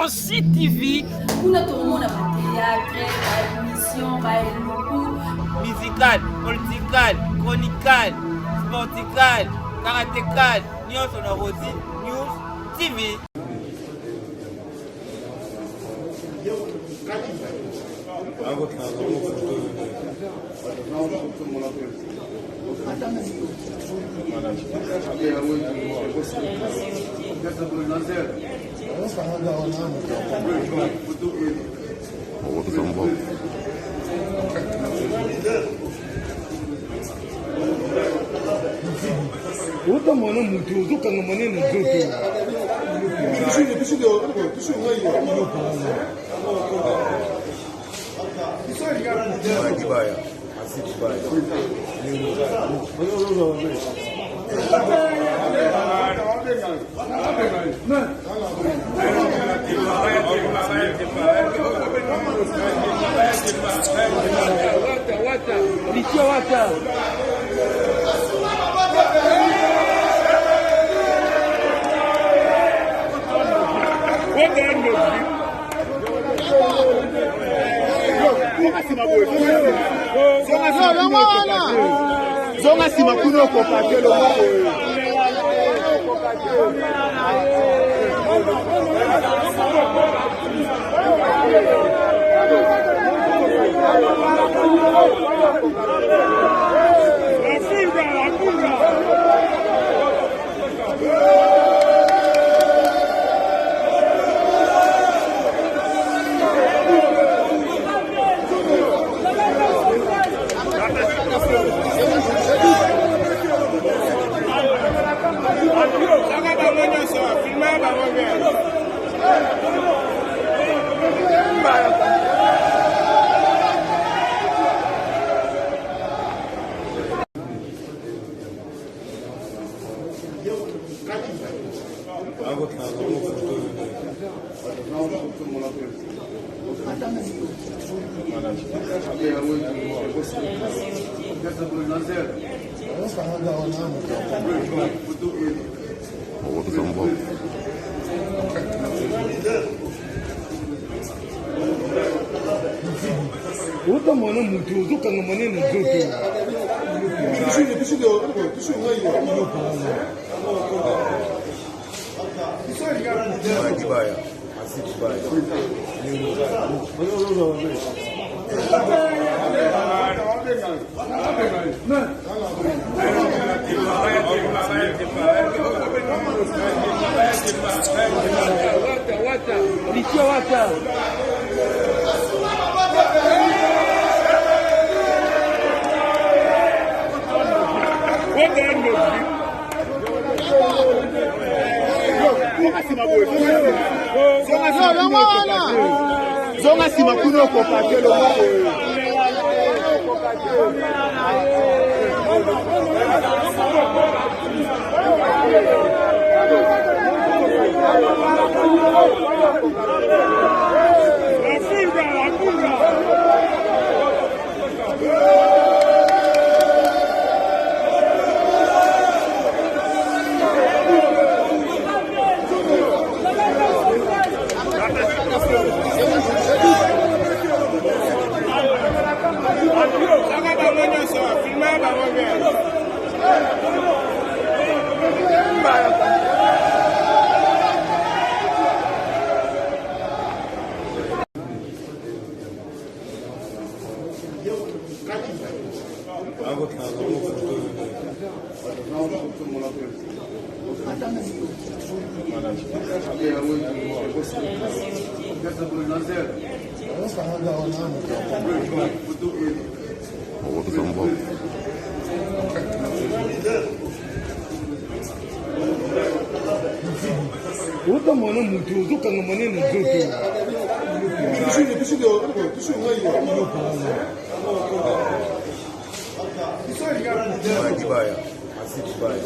Concis TV. Kuna tomona ba théâtre, ba émission, ba musical, political, chronical, sportical, karatécal, nyonso na Rosy News TV. Uta mwana mutu uzuka ngamane na zote. Pishido. Kibaya. Asibaya. Wata. Zonga sima kuno ko pakelo Uta mwana mutu uzuka ngamane na zote. Pishido. Kibaya. Asibaya. Wata. Zonga sima kuno ko pakelo Uta mwana mutu uzuka ngamane na zote. Pishido. Kibaya. Asibaya.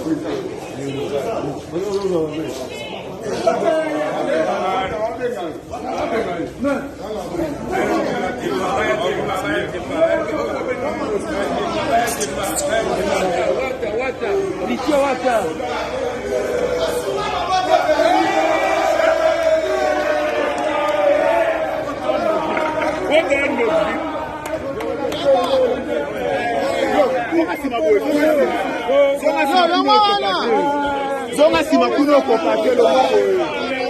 Wata. nsima kuna okoka te loboko oyo